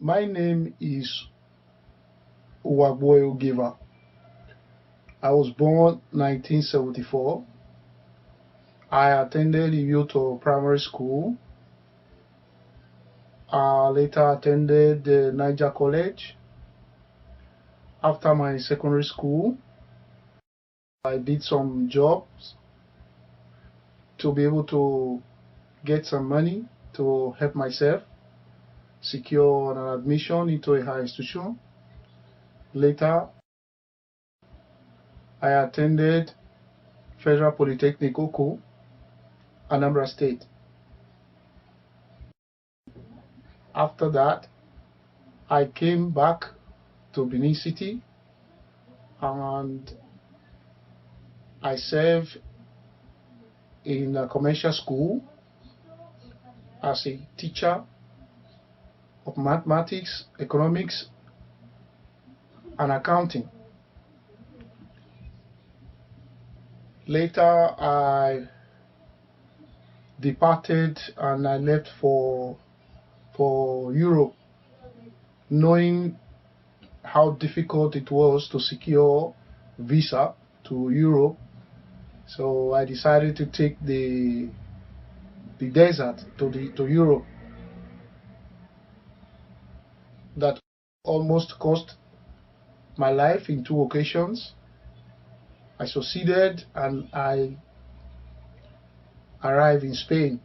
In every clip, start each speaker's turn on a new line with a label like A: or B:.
A: My name is Uwagboe Ogieva. I was born 1974. I attended Uwagboe Primary School. I later attended the Niger College. After my secondary school, I did some jobs to be able to get some money to help myself secure an admission into a higher institution. Later, I attended Federal Polytechnic Oko, Anambra State. After that, I came back to Benin City and I served in a commercial school as a teacher of mathematics, economics, and accounting. Later, I departed and I left for Europe, knowing how difficult it was to secure visa to Europe. So I decided to take the desert to Europe. That almost cost my life in 2 occasions. I succeeded and I arrived in Spain.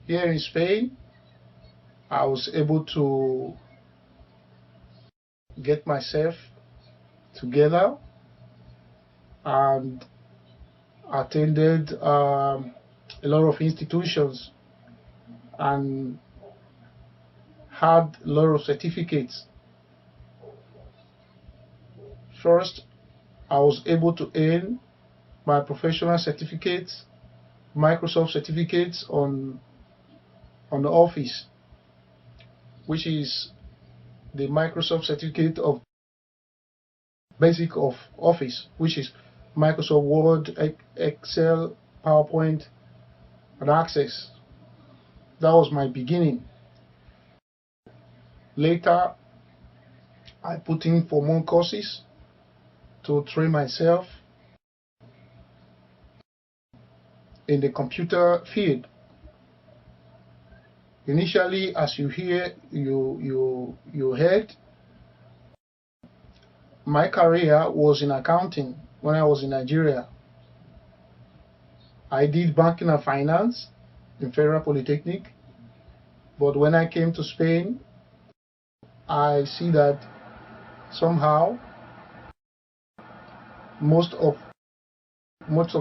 A: Here in Spain, I was able to get myself together and attended a lot of institutions and had a lot of certificates. First, I was able to earn my professional certificates, Microsoft certificates on the Office, which is the Microsoft certificate of basic of Office, which is Microsoft Word, Excel, PowerPoint, and Access. That was my beginning. Later, I put in for more courses to train myself in the computer field. Initially, as you heard, my career was in accounting when I was in Nigeria. I did banking and finance in Federal Polytechnic, but when I came to Spain, I see that somehow most of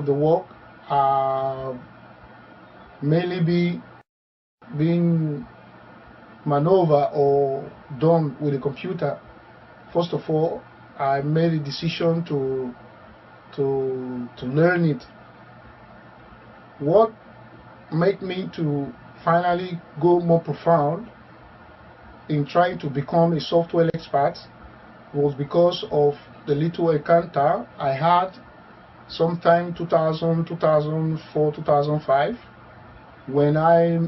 A: the work are mainly being maneuvered or done with a computer. First of all, I made a decision to learn it. What made me to finally go more profound in trying to become a software expert was because of the little encounter I had sometime 2000, 2004, 2005, when I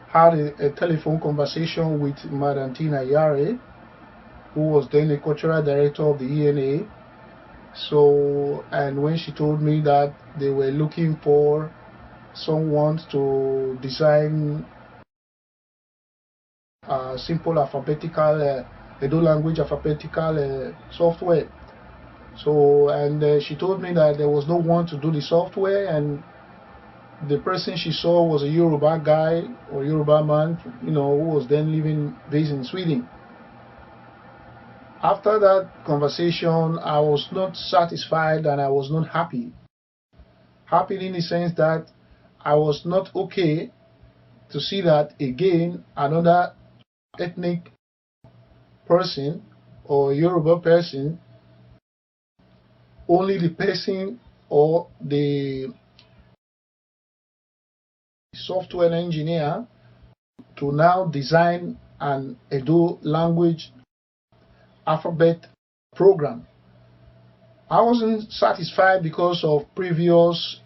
A: had a telephone conversation with Madam Tina Yare, who was then the cultural director of the ENA. So, and when she told me that they were looking for someone to design simple alphabetical, Edo language alphabetical software. So, and she told me that there was no one to do the software, and the person she saw was a Yoruba guy or Yoruba man, who was then based in Sweden. After that conversation, I was not satisfied and I was not happy. Happy in the sense that I was not okay to see that again another ethnic person or Yoruba person, only the person or the software engineer to now design an Edo language alphabet program. I wasn't satisfied because of previous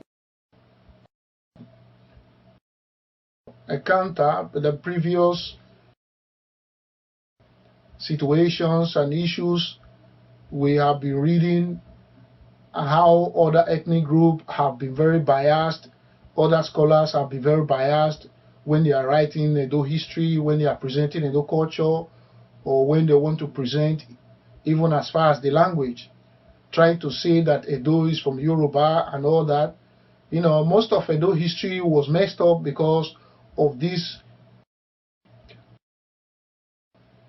A: encounter, the previous situations and issues. We have been reading how other ethnic groups have been very biased, other scholars have been very biased when they are writing Edo history, when they are presenting Edo culture, or when they want to present even as far as the language, trying to say that Edo is from Yoruba and all that. Most of Edo history was messed up because of this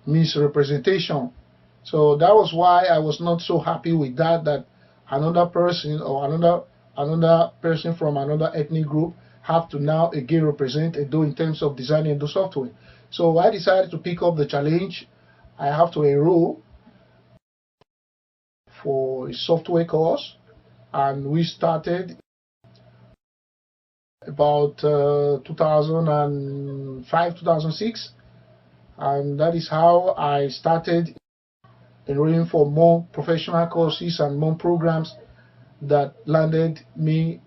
A: misrepresentation. So that was why I was not so happy with that another person or another person from another ethnic group have to now again represent Edo in terms of designing Edo software. So I decided to pick up the challenge. I have to enroll for a software course, and we started about 2005, 2006, and that is how I started enrolling for more professional courses and more programs that landed me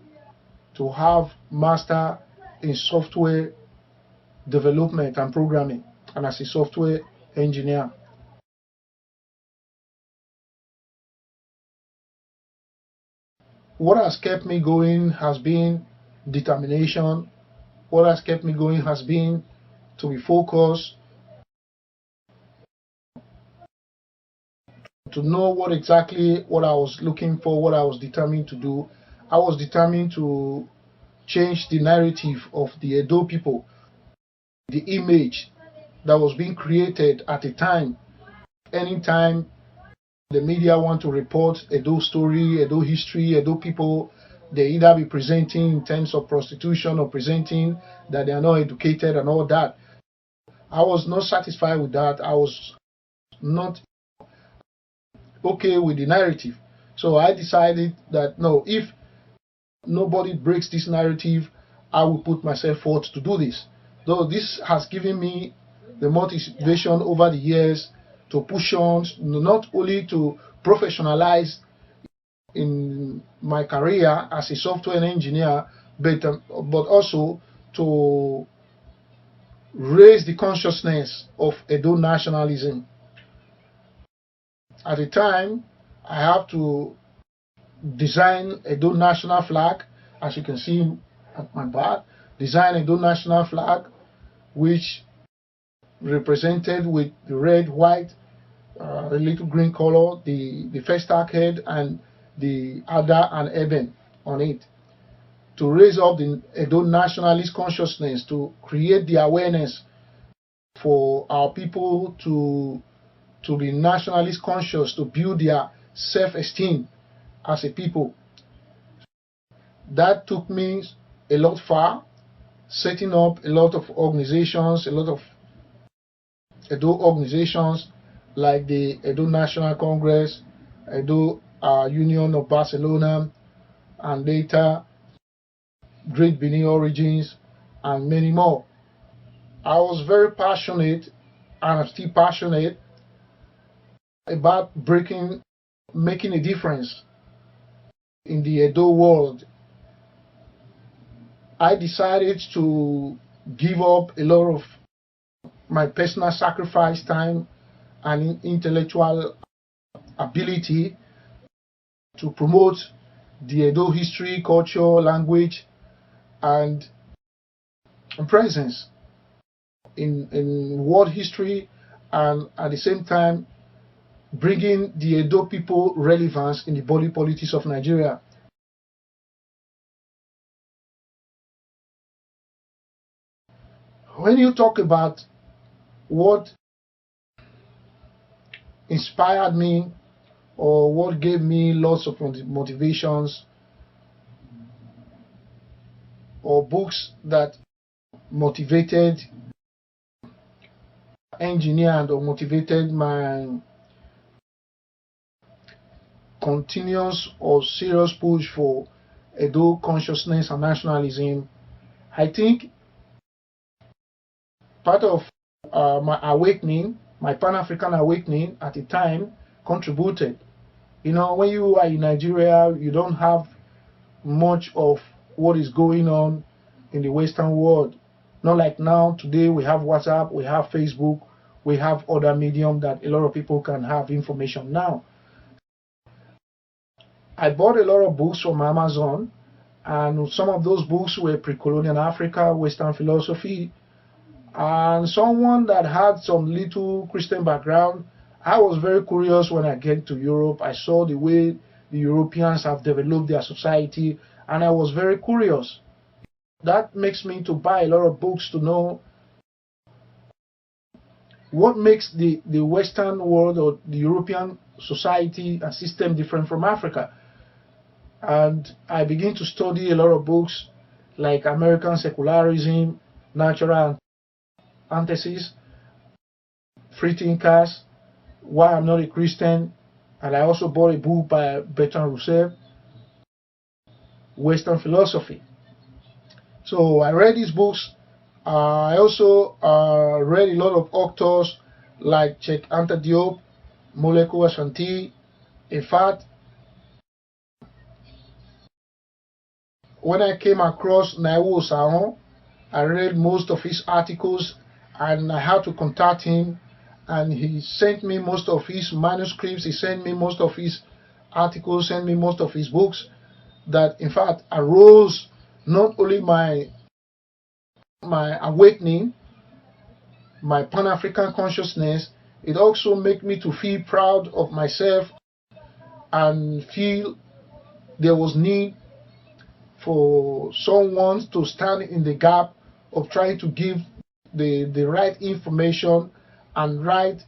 A: to have master in software development and programming, and as a software engineer. What has kept me going has been determination. What has kept me going has been to be focused, to know what I was looking for, what I was determined to do. I was determined to change the narrative of the Edo people, the image that was being created at the time. Anytime the media want to report Edo story, Edo history, Edo people, they either be presenting in terms of prostitution or presenting that they are not educated and all that. I was not satisfied with that. I was not okay with the narrative. So I decided that no, if nobody breaks this narrative, I will put myself forth to do this. Though this has given me the motivation over the years to push on, not only to professionalize in my career as a software engineer, but also to raise the consciousness of Edo nationalism. At the time, I have to design Edo national flag, as you can see at my back, design Edo national flag, which represented with the red, white, a little green color, the first head and the Ada and Eben on it, to raise up the Edo nationalist consciousness, to create the awareness for our people to be nationalist conscious, to build their self-esteem as a people. That took me a lot far, setting up a lot of organizations, a lot of Edo organizations like the Edo National Congress, Edo Union of Barcelona, and later Great Benin Origins, and many more. I was very passionate, and I'm still passionate about making a difference in the Edo world. I decided to give up a lot of my personal sacrifice time and intellectual ability to promote the Edo history, culture, language, and presence in world history, and at the same time bringing the Edo people relevance in the body politics of Nigeria. When you talk about what inspired me or what gave me lots of motivations, or books that motivated, engineered or motivated my continuous or serious push for Edo consciousness and nationalism, I think part of my awakening, my Pan-African awakening at the time, contributed. When you are in Nigeria, you don't have much of what is going on in the Western world. Not like now, today we have WhatsApp, we have Facebook, we have other medium that a lot of people can have information now. I bought a lot of books from Amazon, and some of those books were pre-colonial Africa, Western philosophy, and someone that had some little Christian background. I was very curious when I get to Europe. I saw the way the Europeans have developed their society, and I was very curious. That makes me to buy a lot of books to know what makes the Western world or the European society and system different from Africa. And I begin to study a lot of books like American Secularism, Natural Antithesis, Free Thinkers, Why I'm Not a Christian, and I also bought a book by Bertrand Russell, Western Philosophy. So I read these books. I also read a lot of authors like Cheikh Anta Diop, Moleku Ashanti. In fact, when I came across Naiwo Osaon, I read most of his articles, and I had to contact him, and he sent me most of his manuscripts, he sent me most of his articles, sent me most of his books, that in fact arose not only my awakening, my Pan-African consciousness, it also made me to feel proud of myself and feel there was need for someone to stand in the gap of trying to give the right information and right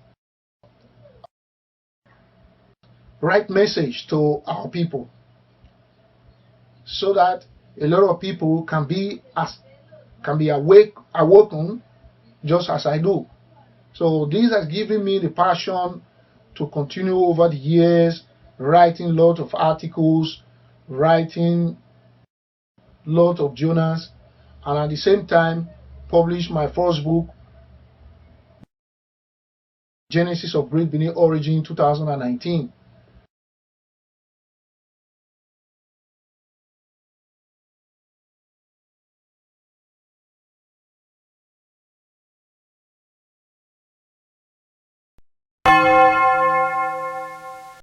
A: message to our people, so that a lot of people can be awoken just as I do. So this has given me the passion to continue over the years, writing lots of articles, writing lot of journals, and at the same time published my first book, Genesis of Great Benin Origin, 2019.